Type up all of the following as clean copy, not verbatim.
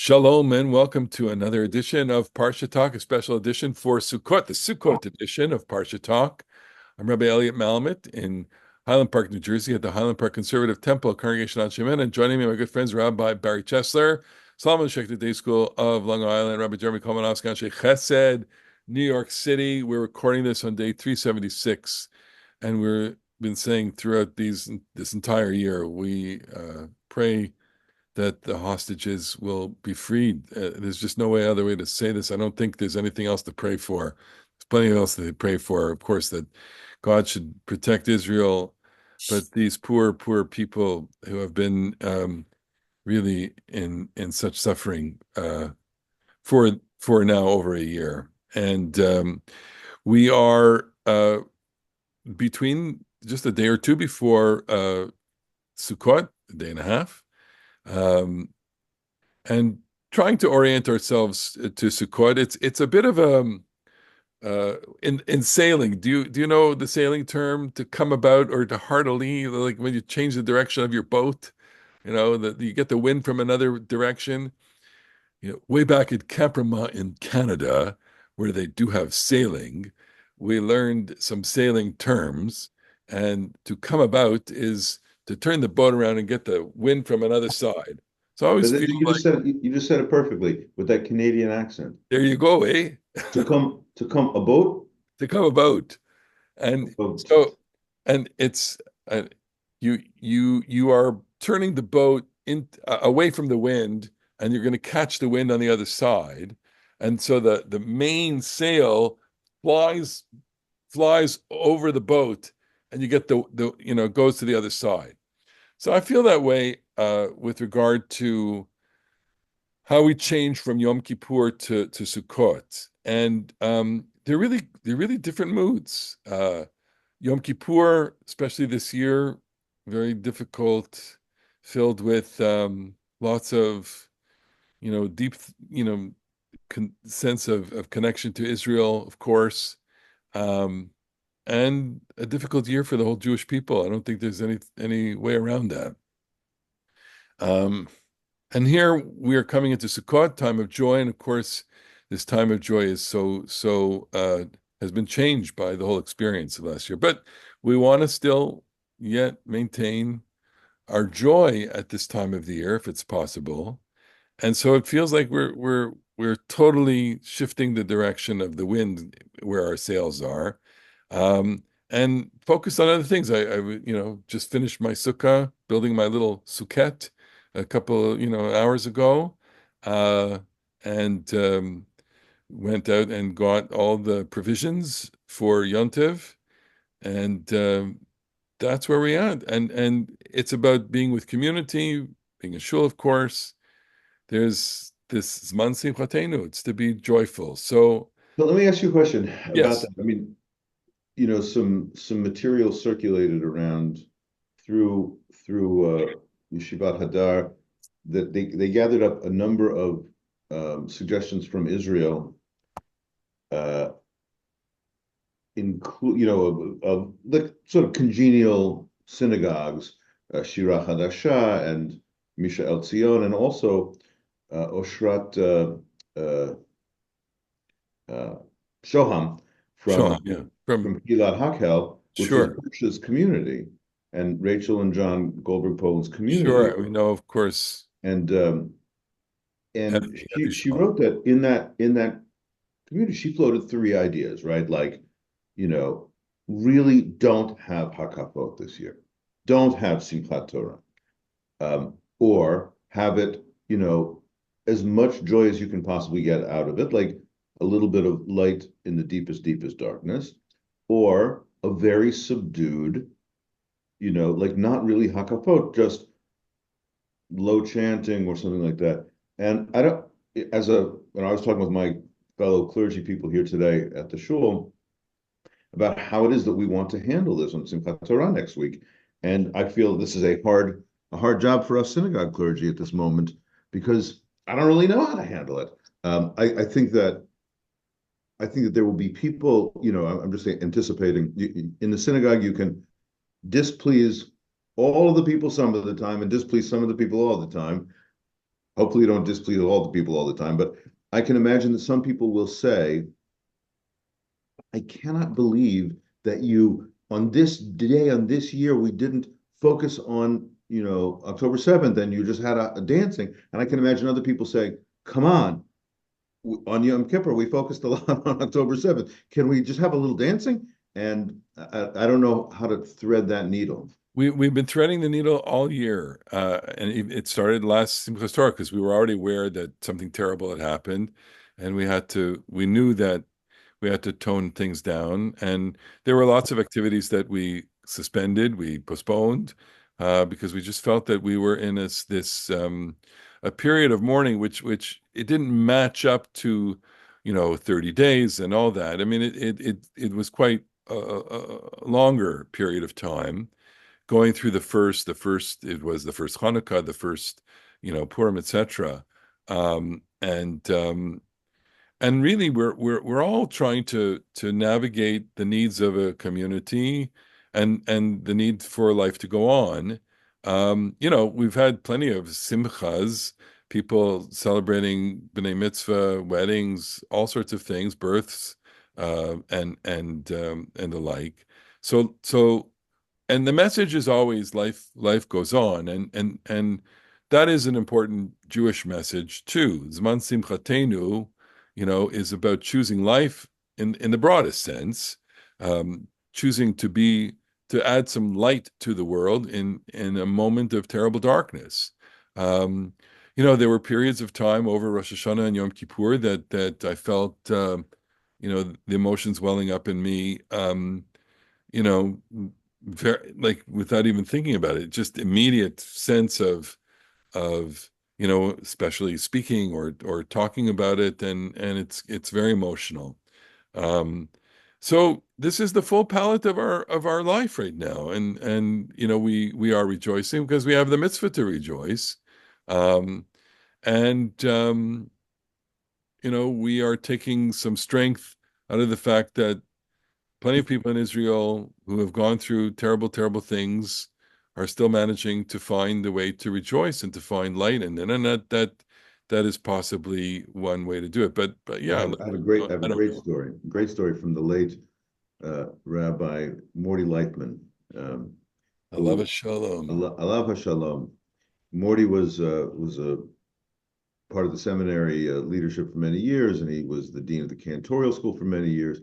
Shalom and welcome to another edition of Parasha Talk, a special edition for Sukkot, the Sukkot edition of Parasha Talk. I'm Rabbi Elliot Malamut in Highland Park, New Jersey, at the Highland Park Conservative Temple Congregation on Shemin, and joining me, my good friends, Rabbi Barry Chesler, Solomon Sheikh, the Day School of Long Island, Rabbi Jeremy Kolmanovsky, Sheikh Chesed, New York City. We're recording this on day 376, and we've been saying throughout this entire year, we pray that the hostages will be freed. There's just no other way to say this. I don't think there's anything else to pray for. There's plenty else to pray for. Of course, that God should protect Israel, but these poor people who have been really in such suffering for now over a year, and we are between just a day or two before Sukkot, a day and a half. And trying to orient ourselves to Sukkot, it's a bit of a in sailing. Do you know the sailing term to come about or to heartily, like when you change the direction of your boat, that you get the wind from another direction. Way back at Caprama in Canada, where they do have sailing, we learned some sailing terms, and to come about is to turn the boat around and get the wind from another side. So I always But feel like, you just said it perfectly with that Canadian accent. there you go, eh? To come a boat, To come about. a And boat. so, and it's you are turning the boat in away from the wind, and you're going to catch the wind on the other side, and so the main sail flies over the boat, and you get the goes to the other side. So I feel that way with regard to how we change from Yom Kippur to Sukkot, and they're really different moods. Yom Kippur, especially this year, very difficult, filled with lots of deep sense of connection to Israel, of course, um, and a difficult year for the whole Jewish people. I don't think there's any way around that. Um, And here we are coming into Sukkot, time of joy, and of course, this time of joy is so has been changed by the whole experience of last year. But we want to still yet maintain our joy at this time of the year, if it's possible. And so it feels like we're totally shifting the direction of the wind where our sails are, and focused on other things. I just finished my sukkah, building my little sukkah a couple hours ago, uh, and went out and got all the provisions for Yontiv, and that's where we are. And it's about being with community, being a shul, of course. There's this Zman Simchatenu. It's to be joyful. So But let me ask you a question about yes, that. I mean, some material circulated around through Yeshivat Hadar that they gathered up a number of suggestions from Israel, uh, include of the sort of congenial synagogues, Shira Hadasha and Misha El Zion, and also Oshrat uh, Shoham sure, from yeah, from Gilad Hakel, which was sure, Bush's community, and Rachel and John Goldberg Poland's community. sure. We know, of course, And heavy she Shalom. wrote that in that community, she floated three ideas, right? Like, you know, really don't have Hakafot this year. Don't have Simchat Torah. Or have it, as much joy as you can possibly get out of it, like a little bit of light in the deepest darkness, or a very subdued, like not really Hakafot, just low chanting or something like that. And I don't, when I was talking with my fellow clergy people here today at the shul about how it is that we want to handle this on Simchat Torah next week. And I feel this is a hard job for us synagogue clergy at this moment because I don't really know how to handle it. I think that there will be people, I'm just anticipating in the synagogue, you can displease all of the people some of the time and displease some of the people all the time. Hopefully, you don't displease all the people all the time, but I can imagine that some people will say, I cannot believe that you, on this day, on this year, we didn't focus on, October 7th and you just had a dancing. And I can imagine other people saying, come on Yom Kippur, we focused a lot on October 7th. Can we just have a little dancing? And I don't know how to thread that needle. We've been threading the needle all year, and it started last Simchas Torah because we were already aware that something terrible had happened, and we knew that we had to tone things down, and there were lots of activities that we suspended, we postponed, because we just felt that we were in this a period of mourning, which it didn't match up to, 30 days and all that. I mean, it was quite a longer period of time going through it was the first Hanukkah, the first, Purim, etc. And really we're all trying to navigate the needs of a community and the need for life to go on. We've had plenty of simchas, people celebrating B'nai Mitzvah, weddings, all sorts of things, births, and the like. So and the message is always life goes on, and that is an important Jewish message too. Zman Simchatenu, is about choosing life in the broadest sense, choosing to add some light to the world in a moment of terrible darkness. There were periods of time over Rosh Hashanah and Yom Kippur that I felt, the emotions welling up in me. You know, very, like, without even thinking about it, just immediate sense of especially speaking or talking about it, and it's very emotional. Um, so this is the full palette of our life right now, and we are rejoicing because we have the mitzvah to rejoice, um, and we are taking some strength out of the fact that plenty of people in Israel who have gone through terrible, terrible things are still managing to find a way to rejoice and to find light in it, and that is possibly one way to do it. But I yeah, have, I have a great, I have a I don't. great story from the late Rabbi Morty Lightman, Allah who shalom. Alav Hashalom. Morty was a part of the seminary leadership for many years, and he was the dean of the cantorial school for many years.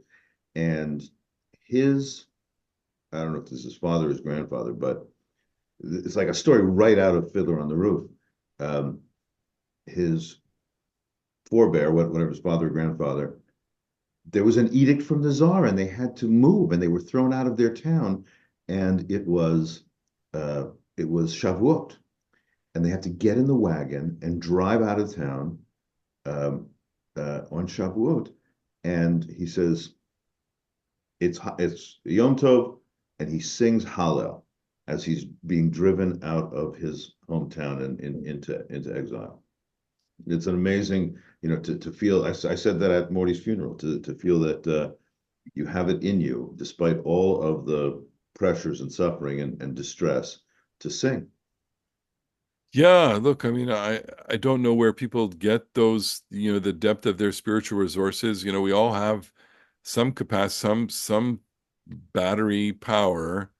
And his, I don't know if this is his father or his grandfather, but it's like a story right out of Fiddler on the Roof. Um, his forebear, whatever his father or grandfather, there was an edict from the czar, and they had to move, and they were thrown out of their town, and uh, it was Shavuot, and they had to get in the wagon and drive out of town um, on Shavuot. And he says it's Yom Tov, and he sings Hallel as he's being driven out of his hometown and into exile. It's an amazing, to feel. I said that at Morty's funeral, to feel that you have it in you, despite all of the pressures and suffering and distress, to sing. Yeah, look, I mean, I don't know where people get those, the depth of their spiritual resources. We all have some capacity, some battery power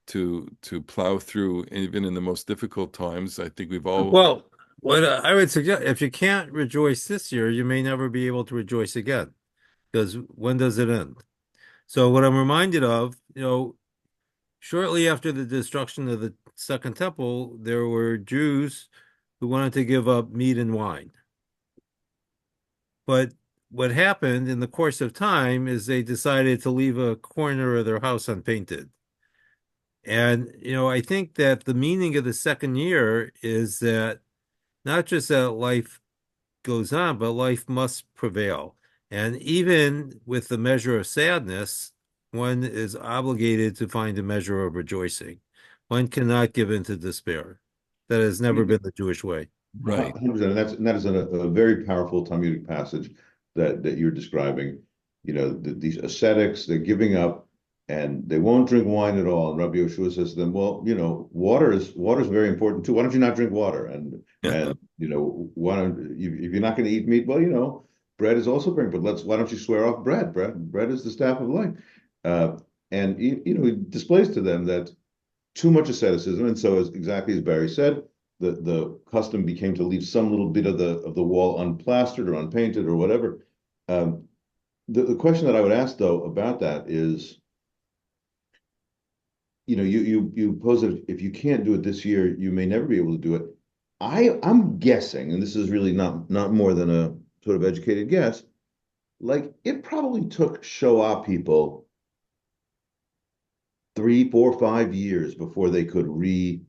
to plow through even in the most difficult times. I think we've all. Well, what I would suggest, if you can't rejoice this year, you may never be able to rejoice again, because when does it end? So what I'm reminded of, shortly after the destruction of the Second Temple, there were Jews who wanted to give up meat and wine. But what happened in the course of time is they decided to leave a corner of their house unpainted. And, I think that the meaning of the second year is that not just that life goes on, but life must prevail. And even with the measure of sadness, one is obligated to find a measure of rejoicing. One cannot give in to despair. That has never been the Jewish way. Right. 100%. And that is a very powerful Talmudic passage that you're describing. These ascetics, they're giving up, and they won't drink wine at all. And Rabbi Yeshua says to them, "Well, water is very important too. Why don't you not drink water?" And Yeah. Why don't if you're not going to eat meat, well, bread is also bring, but why don't you swear off bread? Bread is the staff of life. Uh, and he displays to them that too much asceticism, and so exactly as Barry said, the custom became to leave some little bit of the wall unplastered or unpainted or whatever. The question that I would ask though about that is, you pose that if you can't do it this year, you may never be able to do it. I'm guessing, and this is really not more than a sort of educated guess, like it probably took Shoah people 3, 4, 5 years before they could realign.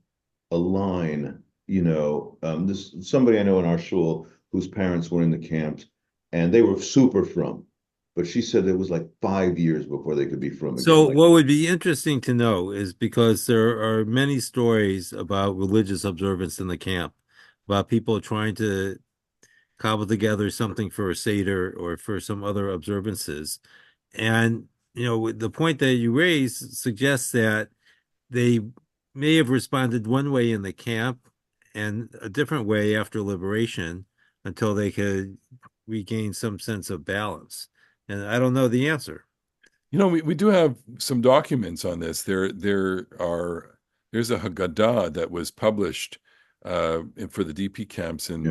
This somebody I know in our shul whose parents were in the camps, and they were super from, but she said it was like 5 years before they could be from again. So Like, what would be interesting to know is because there are many stories about religious observance in the camp, about people trying to cobble together something for a Seder or for some other observances. And, the point that you raise suggests that they may have responded one way in the camp and a different way after liberation until they could regain some sense of balance. And I don't know the answer. We do have some documents on this. There's a Haggadah that was published for the DP camps in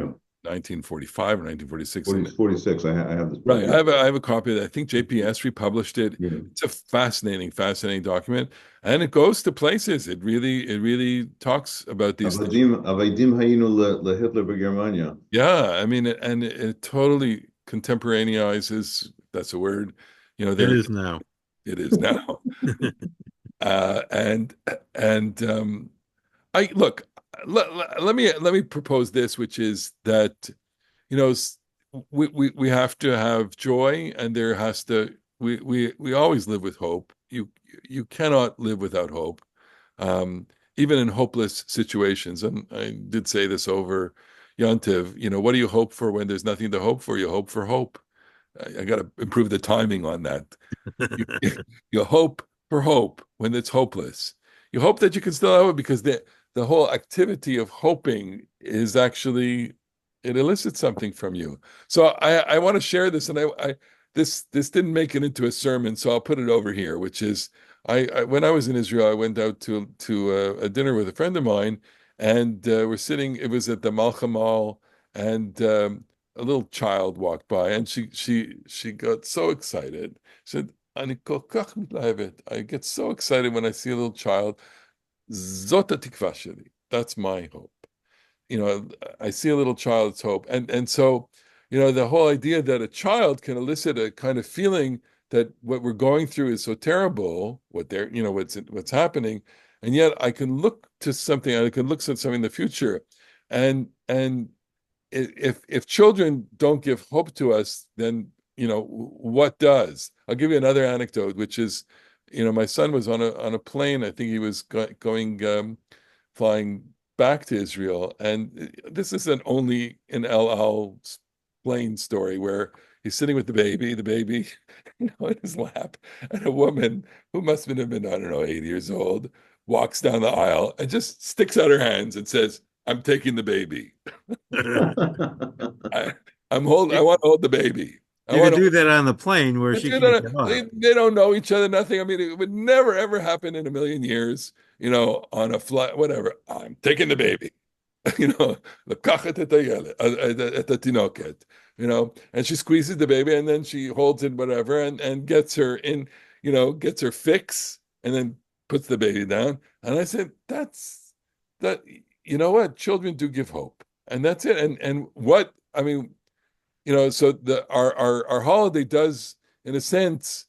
1945 or 1946. 46. I have this book. Right. I have a copy of that. I think JPS republished it. Yeah. It's a fascinating document. And it goes to places. It really talks about these things. Avadim hayinu leHitler b'Germania. Yeah, I mean, and it totally contemporaneizes, that's a word, It is now. it is now. And I look, let me propose this, which is that, we have to have joy, and there has to we always live with hope. You cannot live without hope, even in hopeless situations. And I did say this over Yontiv. What do you hope for when there's nothing to hope for? You hope for hope. I got to improve the timing on that. You, you hope for hope when it's hopeless. You hope that you can still have it, because the whole activity of hoping is actually, it elicits something from you. So I want to share this, and this didn't make it into a sermon, so I'll put it over here, which is when I was in Israel, I went out to a dinner with a friend of mine, and we're sitting. It was at the Malcha Mall, and a little child walked by, and she got so excited. She said, "Ani kol kach mitlahevet." I get so excited when I see a little child. Zot hatikva sheli. That's my hope. I see a little child's hope, and so, the whole idea that a child can elicit a kind of feeling that what we're going through is so terrible, what's happening, and yet I can look to something. I can look at something in the future, and if children don't give hope to us, then what does? I'll give you another anecdote, which is, my son was on a plane. I think he was going flying back to Israel, and this isn't only an El Al plane story where he's sitting with the baby, in his lap, and a woman who must have been, I don't know, 8 years old, walks down the aisle and just sticks out her hands and says, "I'm taking the baby." I, I want to hold the baby. You could do that on the plane where she can't get off. They don't know each other, nothing. I mean, it would never, ever happen in a million years, on a flight, whatever. "I'm taking the baby." "Lekachet et hatinoket," and she squeezes the baby, and then she holds it, whatever, and gets her in, gets her fix, and then puts the baby down. And I said, that, what? Children do give hope. And that's it. And what, I mean, so our holiday does, in a sense,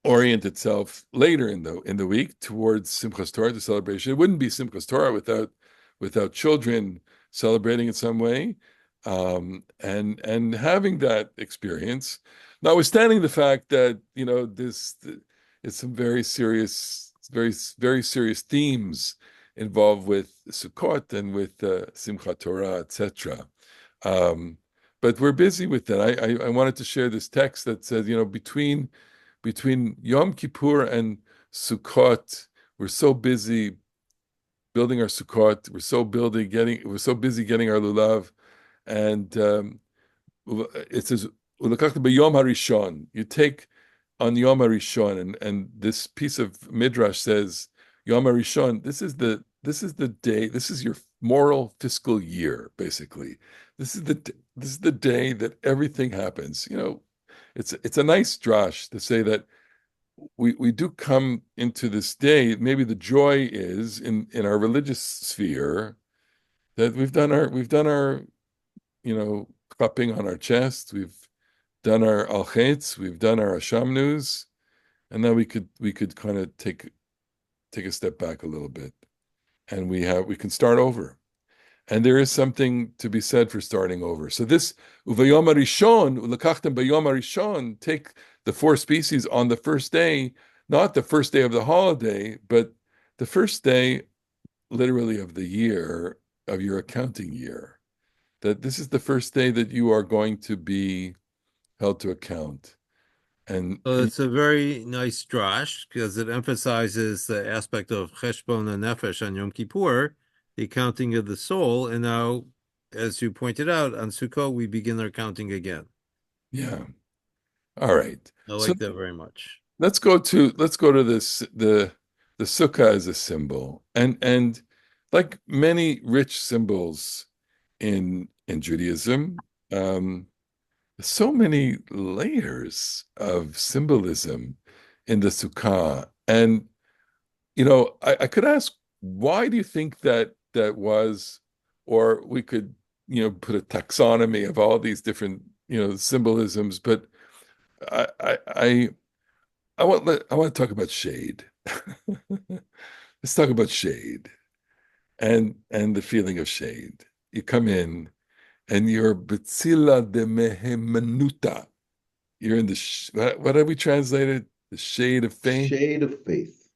orient itself later in the week towards Simchas Torah, the celebration. It wouldn't be Simchas Torah without children celebrating in some way, and having that experience, notwithstanding the fact that this it's some very serious, very serious themes involved with Sukkot and with Simchat Torah, etc. But we're busy with that. I wanted to share this text that says, between Yom Kippur and Sukkot, we're so busy building our Sukkot. We're so busy getting our Lulav. And it says, "Ulekachta b'yom harishon." You take on Yom Harishon, and this piece of Midrash says, Yom Harishon, this is the day, this is your moral fiscal year, basically. This is the day that everything happens. It's a nice drash to say that we do come into this day. Maybe the joy is in our religious sphere that we've done our clapping on our chest, we've done our al chetz, we've done our ashamnus, and now we could kind of take a step back a little bit, and we can start over. And there is something to be said for starting over. So this uvayom harishon, ulekachtem bayom harishon, take the four species on the first day, not the first day of the holiday, but the first day, literally, of the year, of your accounting year. That this is the first day that you are going to be held to account. And So it's a very nice drash because it emphasizes the aspect of cheshbon and nefesh on Yom Kippur, the accounting of the soul. And now, as you pointed out, on Sukkot, we begin our counting again. yeah, all right. I So like that very much. let's go to this the sukkah as a symbol, and like many rich symbols in Judaism, so many layers of symbolism in the sukkah. And I could ask, why do you think that was, or we could put a taxonomy of all these different symbolisms, but I I I, I want to talk about shade. Let's talk about shade and the feeling of shade. You come in and you're Betzila de Mehemanuta. You're in what have we translated? The shade of faith. Shade of faith.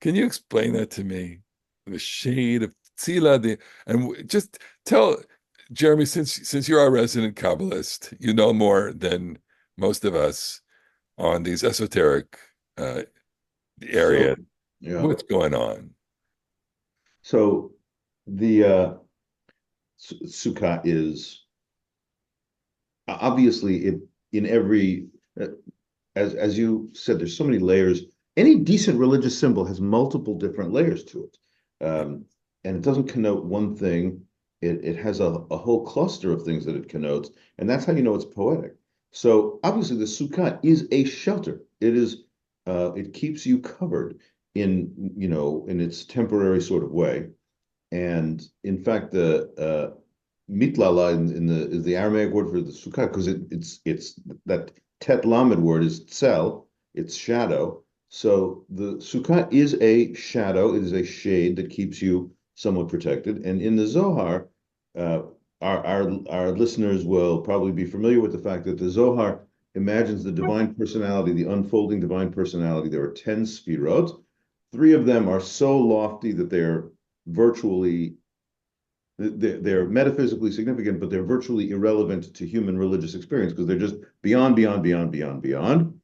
Can you explain that to me? The shade of Tzila de, and just tell Jeremy, since you're our resident Kabbalist, you know more than most of us on these esoteric So, areas. yeah. What's going on? So the Sukkah is obviously in every as you said, there's so many layers. Any decent religious symbol has multiple different layers to it, and it doesn't connote one thing. It has a whole cluster of things that it connotes, and that's how you know it's poetic. So obviously, the Sukkah is a shelter. It keeps you covered in its temporary sort of way. And in fact, the mitlala is the Aramaic word for the sukkah because it's that tet lamed word is tzel, it's shadow. So the sukkah is a shadow, it is a shade that keeps you somewhat protected. And in the Zohar, uh, our listeners will probably be familiar with the fact that the Zohar imagines the divine personality, the unfolding divine personality. There are 10 sfirot. Three of them are so lofty that they're metaphysically significant, but they're virtually irrelevant to human religious experience because they're just beyond, beyond, beyond, beyond, beyond.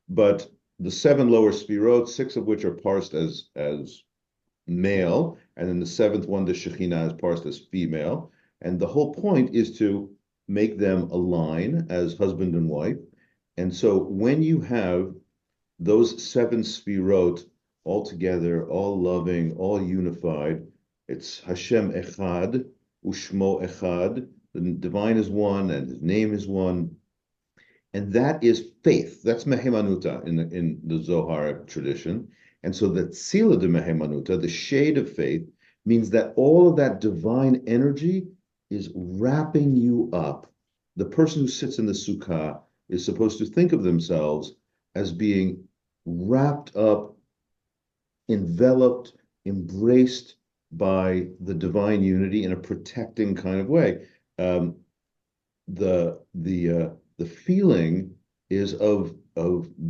But the seven lower sfirot, six of which are parsed as male, and then the seventh one, the Shekhinah, is parsed as female. And the whole point is to make them align as husband and wife. And so when you have those seven sfirot all together, all loving, all unified, it's Hashem Echad, Ushmo Echad. The divine is one, and His name is one, and that is faith. That's Mehemanuta in the Zohar tradition. And so the Tzila de Mehemanuta, the shade of faith, means that all of that divine energy is wrapping you up. The person who sits in the sukkah is supposed to think of themselves as being wrapped up, enveloped, embraced by the divine unity in a protecting kind of way. The feeling is of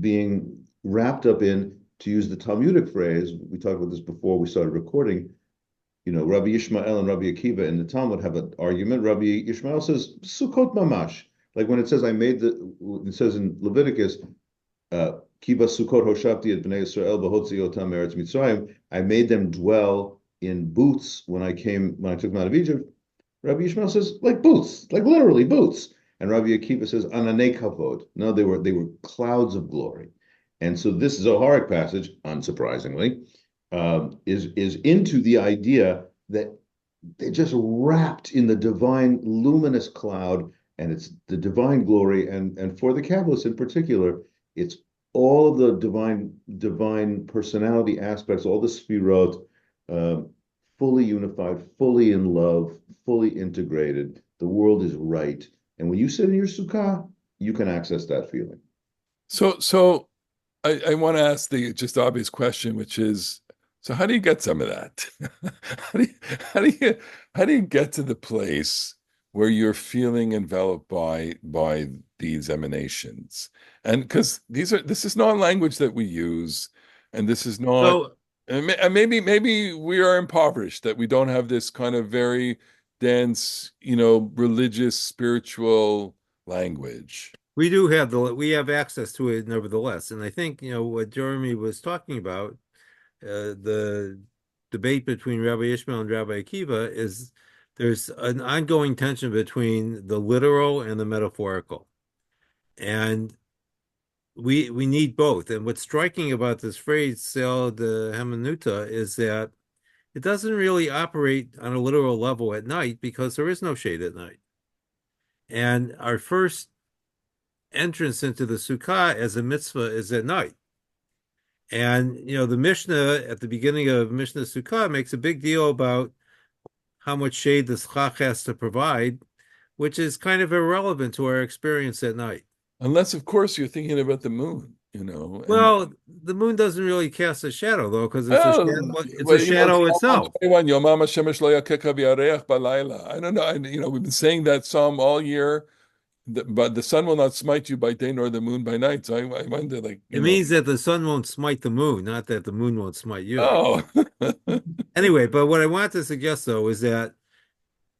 being wrapped up in, to use the Talmudic phrase, we talked about this before we started recording. Rabbi Yishmael and Rabbi Akiva in the Talmud have an argument. Rabbi Yishmael says Sukkot mamash, like when it says it says in Leviticus, Kiva Sukkot Hoshavti et Bnei Yisrael b'hotzi otam eretz Mitzrayim. I made them dwell in boots when I took them out of Egypt. Rabbi Yishmael says, like boots, like literally boots. And Rabbi Akiva says, ananei kavod. No, they were clouds of glory. And so this Zoharic passage, unsurprisingly, is into the idea that they're just wrapped in the divine luminous cloud, and it's the divine glory. And for the Kabbalists in particular, it's all of the divine personality aspects, all the sfirot, uh, fully unified, fully in love, fully integrated. The world is right. And when you sit in your sukkah, you can access that feeling. So I want to ask the just obvious question, which is, so how do you get some of that? How do you, how do you how do you get to the place where you're feeling enveloped by these emanations? And because this is not language that we use, and this is not, So and maybe we are impoverished that we don't have this kind of very dense, religious, spiritual language. we have access to it nevertheless. And I think, what Jeremy was talking about, the debate between Rabbi Ishmael and Rabbi Akiva is there's an ongoing tension between the literal and the metaphorical. And we need both. And what's striking about this phrase, Sel de Hermenuta, is that it doesn't really operate on a literal level at night because there is no shade at night. And our first entrance into the Sukkah as a mitzvah is at night. And the Mishnah at the beginning of Mishnah Sukkah makes a big deal about how much shade the schach has to provide, which is kind of irrelevant to our experience at night. Unless, of course, you're thinking about the moon, and Well, the moon doesn't really cast a shadow though, because it's a well, shadow. It's a well, shadow Psalm itself. 121, Yomam Hashemesh lo yakeka v'yareach balayla. I don't know. We've been saying that psalm all year, but the sun will not smite you by day nor the moon by night. So I wonder, It means that the sun won't smite the moon, not that the moon won't smite you. oh, Anyway, but what I want to suggest though is that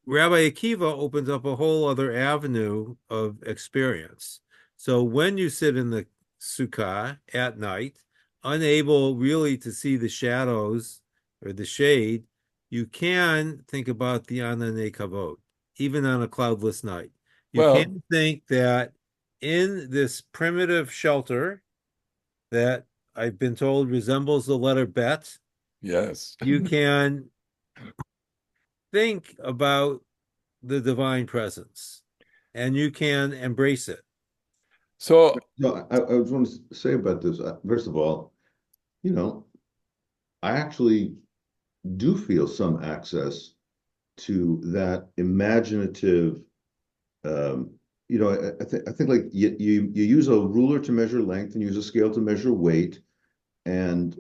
Rabbi Akiva opens up a whole other avenue of experience. So when you sit in the sukkah at night, unable really to see the shadows or the shade, you can think about the Ananei Kavod, even on a cloudless night. You well, can think that in this primitive shelter that I've been told resembles the letter Bet, yes. you can think about the divine presence and you can embrace it. So, No, I was want to say about this. First of all, you know, I actually do feel some access to that imaginative. Um, I think like you use a ruler to measure length and use a scale to measure weight, and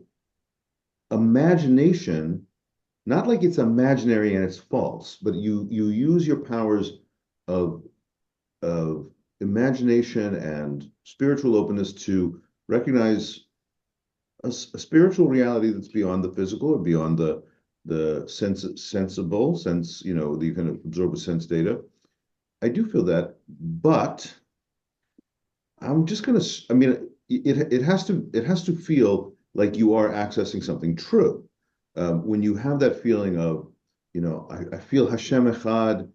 imagination, not like it's imaginary and it's false, but you use your powers of of imagination and spiritual openness to recognize a spiritual reality that's beyond the physical or beyond the sensible sense, that you can absorb with sense data. I do feel that, but I'm just gonna. I mean, it has to feel like you are accessing something true. When you have that feeling of, I feel Hashem Echad.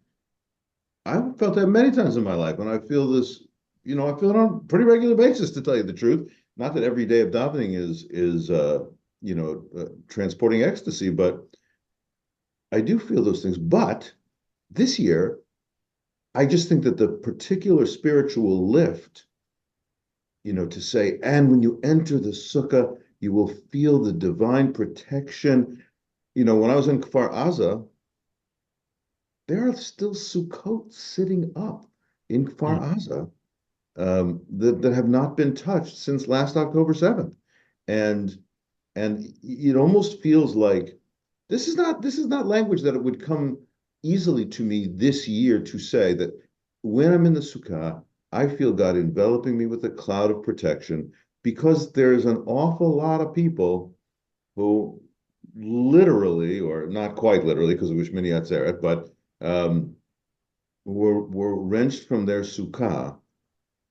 I've felt that many times in my life, and I feel this. I feel it on a pretty regular basis, to tell you the truth. Not that every day of davening is transporting ecstasy, but I do feel those things. But this year, I just think that the particular spiritual lift, to say, and when you enter the sukkah, you will feel the divine protection. When I was in Kfar Aza, there are still Sukkot sitting up in Kfar Mm. Aza, that have not been touched since last October 7th. And it almost feels like this is not language that it would come easily to me this year to say that when I'm in the sukkah, I feel God enveloping me with a cloud of protection, because there's an awful lot of people who literally, or not quite literally, because of Mini Atzeret, but um, were wrenched from their sukkah,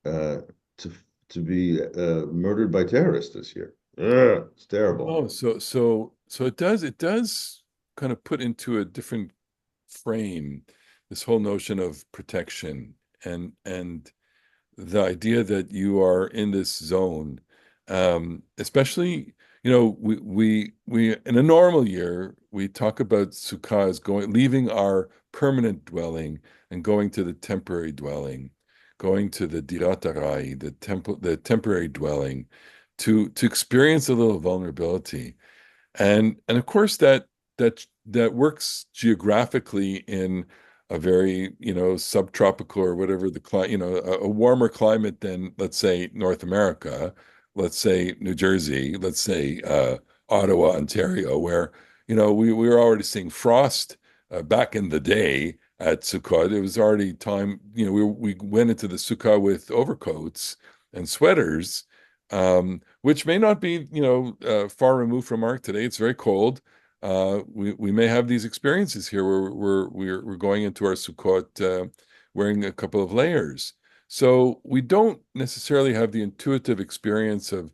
uh, to to be murdered by terrorists this year. Ugh, it's terrible. oh, so it does kind of put into a different frame this whole notion of protection and the idea that you are in this zone, especially, we in a normal year, we talk about Sukkah as leaving our permanent dwelling and going to the temporary dwelling, going to the Dirat Arai, the temporary dwelling, to experience a little vulnerability. And of course that works geographically in a very, subtropical or whatever the climate, a warmer climate than, let's say, North America, let's say New Jersey, let's say Ottawa, Ontario, where, we were already seeing frost back in the day at Sukkot. It was already time, we went into the Sukkah with overcoats and sweaters, which may not be, far removed from Arc today. It's very cold. We may have these experiences here where we're going into our Sukkot wearing a couple of layers. So we don't necessarily have the intuitive experience of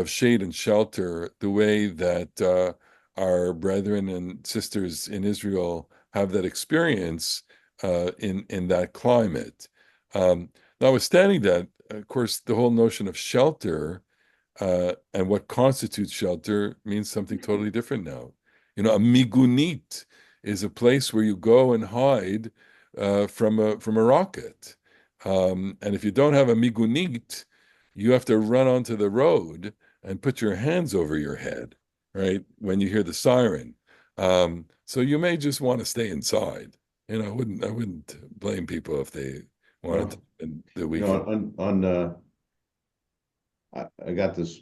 shade and shelter the way that our brethren and sisters in Israel have that experience in that climate. Notwithstanding that, of course, the whole notion of shelter and what constitutes shelter means something totally different now. A migunit is a place where you go and hide from a rocket. And if you don't have a migunit, you have to run onto the road and put your hands over your head, right, when you hear the siren. So you may just want to stay inside. I wouldn't blame people if they wanted to Well, spend the weekend. I got this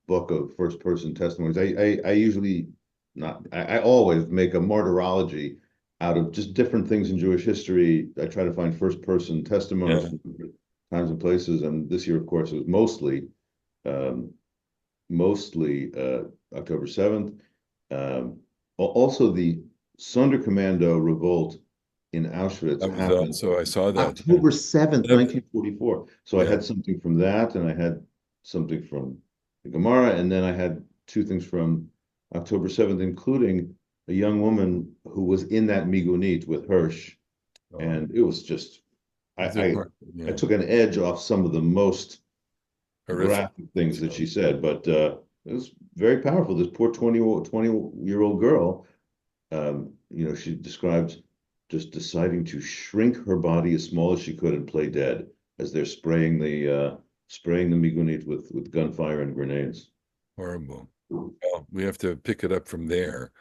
book of first person testimonies. I usually not I always make a martyrology out of just different things in Jewish history. I try to find first person testimonies Yeah. from different times and places. And this year, of course, it was um, mostly October 7th. Also, the Sonderkommando revolt in Auschwitz That was happened also, I saw that. Yeah. October 7th, Yeah. 1944. So I Yeah. had something from that, and I had something from the Gemara, and then I had two things from October 7th, including a young woman who was in that migunit with Hirsch. Oh, And it was just, I, these are I, part, I yeah, took an edge off some of the most horrific graphic things that details. she said, but it was very powerful. This poor 20-year-old girl, she described just deciding to shrink her body as small as she could and play dead as they're spraying the migunit with gunfire and grenades. Horrible. Well, we have to pick it up from there.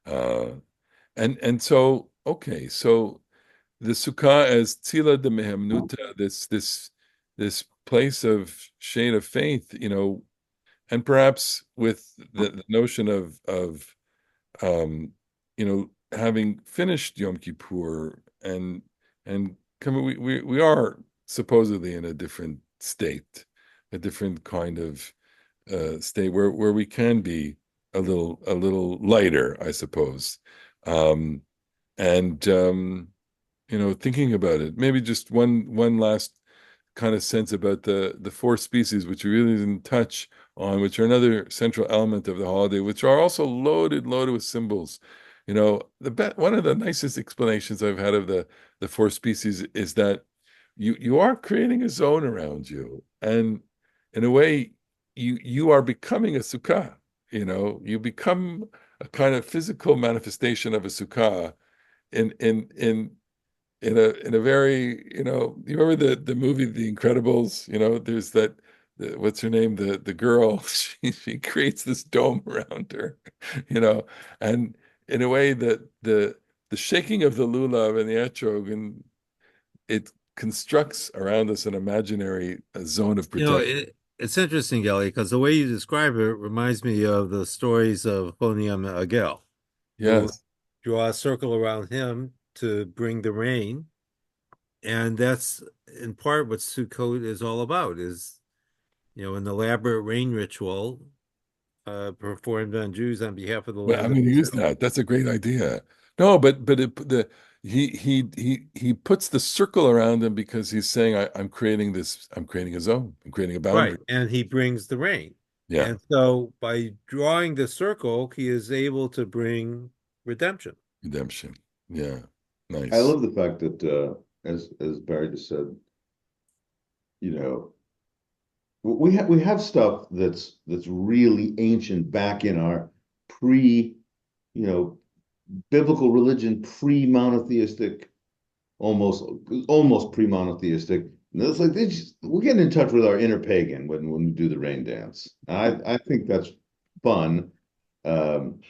Uh, and so, okay, so the Sukkah as Tzila de Mehemnuta, this place of shade of faith, and perhaps with the notion of having finished Yom Kippur and coming, we are supposedly in a different state, a different kind of state where we can be a little lighter, I suppose. Um, and thinking about it, maybe just one last kind of sense about the four species, which we really didn't touch on, which are another central element of the holiday, which are also loaded with symbols. One of the nicest explanations I've had of the four species is that you are creating a zone around you, and in a way, you are becoming a sukkah. You become a kind of physical manifestation of a sukkah in a very, you remember the movie The Incredibles? There's what's her name, the girl, she creates this dome around her, you know and in a way that the shaking of the lulav and the etrog, and it constructs around us an imaginary zone of protection. It's interesting, Ellie, because the way you describe it reminds me of the stories of Honiam Agel. You Yes. draw a circle around him to bring the rain, and that's in part what Sukkot is all about, is, an elaborate rain ritual performed on Jews on behalf of the Well, land I'm of going to use Israel. that. That's a great idea. No, but he puts the circle around him because he's saying, I'm creating a zone. I'm creating a boundary. Right. And he brings the rain. Yeah. And so by drawing the circle, he is able to bring redemption. Redemption. Yeah. I Nice. love the fact that as Barry just said, you know, we have stuff that's really ancient back in our pre, you know, biblical religion, pre-monotheistic, almost almost pre-monotheistic. And it's like we're getting in touch with our inner pagan when we do the rain dance. I think that's fun. Um,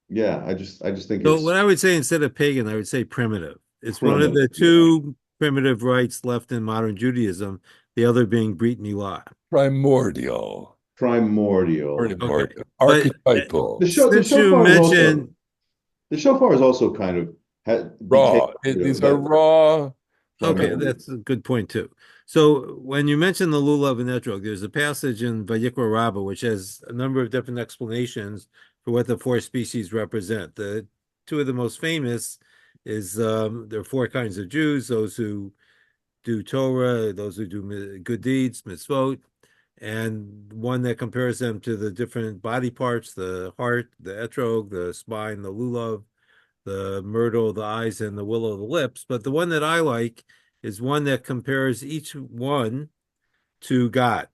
yeah, I just think So it's what I would say instead of pagan, I would say primitive. It's one of primitive. the Yeah, two primitive rites left in modern Judaism, the other being Brit Milah. Primordial. primordial. Okay. Primordial. But Archetypal. The since you shofar is also mentioned, the shofar is also kind of became, Raw. These are that raw. okay, primordial. that's a good point too. So when you mentioned the Lulav and Etrog, there's a passage in Vayikra Rabbah which has a number of different explanations for what the four species represent. The two of the most famous is there are four kinds of Jews: those who do Torah, those who do good deeds, mitzvot, and one that compares them to the different body parts: the heart, the etrog, the spine, the lulav, the myrtle, the eyes, and the willow, the lips. But the one that I like is one that compares each one to God.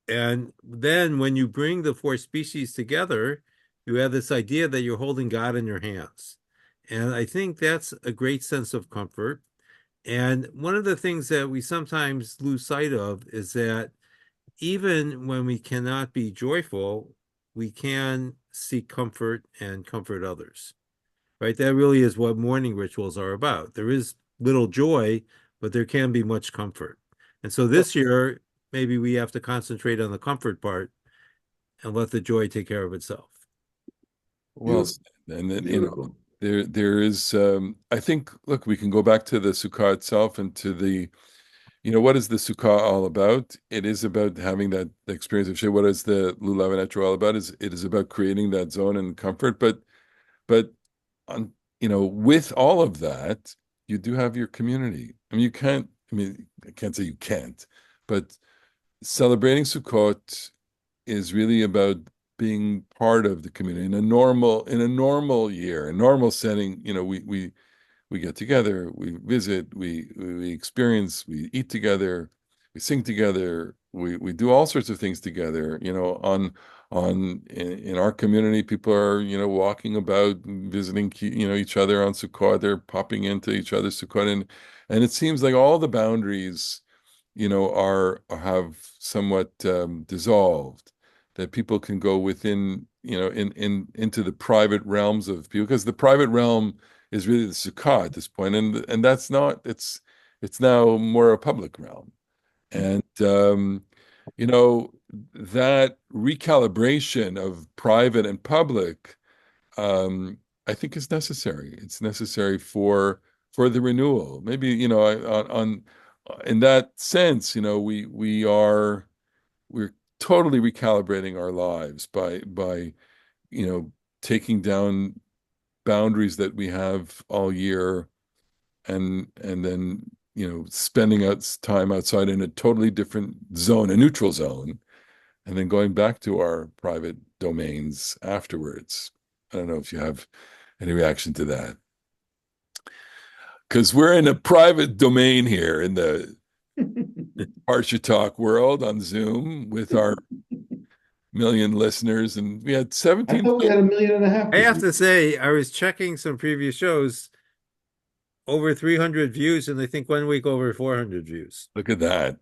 And then when you bring the four species together, you have this idea that you're holding God in your hands. And I think that's a great sense of comfort. And one of the things that we sometimes lose sight of is that even when we cannot be joyful, we can seek comfort and comfort others, right? That really is what mourning rituals are about. There is little joy, but there can be much comfort. And so this year, maybe we have to concentrate on the comfort part and let the joy take care of itself. Well Beautiful, said. And then, beautiful. there is I think, look, we can go back to the Sukkah itself and to the, what is the Sukkah all about? It is about having that experience of Shea. What is the Lulav and Etrog all about? It is about creating that zone and comfort. But on, with all of that, you do have your community. I mean, you can't, I can't say you can't, but celebrating Sukkot is really about being part of the community in a normal year, a normal setting. We get together, we visit, we experience, we eat together, we sing together, we do all sorts of things together. In our community, people are walking about, visiting each other on Sukkot. They're popping into each other's Sukkot, and it seems like all the boundaries are have somewhat dissolved, that people can go within, into the private realms of people, because the private realm is really the Sukkah at this point, and that's not, it's now more a public realm. And that recalibration of private and public, um, I think is necessary. It's necessary for the renewal. Maybe, on in that sense, we're totally recalibrating our lives by you know taking down boundaries that we have all year, and then spending out time outside in a totally different zone, a neutral zone, and then going back to our private domains afterwards. I don't know if you have any reaction to that, because we're in a private domain here in the Parasha Talk world on Zoom with our million listeners, and we had I 17. thought we had 1.5 million I this have week. to say, I was checking some previous shows, over 300 views, and I think one week over 400 views. Look at that.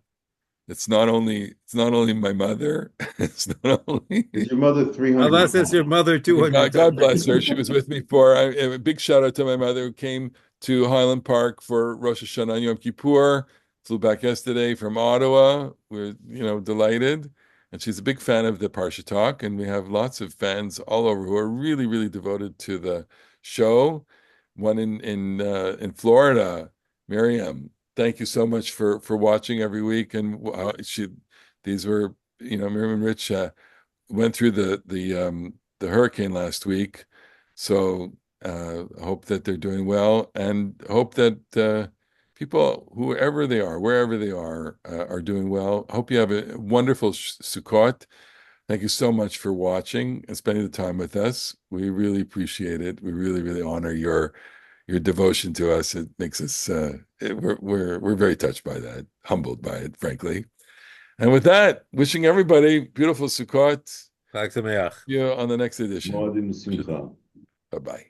It's not only my mother, it's not only Is your mother 300? Unless it's your mother 200 God times. bless her. She was with me for a big shout out to my mother, who came to Highland Park for Rosh Hashanah and Yom Kippur. Flew back yesterday from Ottawa. We're delighted, and she's a big fan of the Parsha Talk, and we have lots of fans all over who are really, really devoted to the show. One in Florida, Miriam. Thank you so much for watching every week. And these were, Miriam and Rich went through the hurricane last week, so hope that they're doing well, and hope that people, whoever they are, wherever they are doing well. Hope you have a wonderful Sukkot. Thank you so much for watching and spending the time with us. We really appreciate it. We really, really honor your devotion to us. It makes us we're very touched by that, humbled by it, frankly. And with that, wishing everybody beautiful Sukkot. Chag Sameach. See you on the next edition. Moadim Simcha. Bye bye.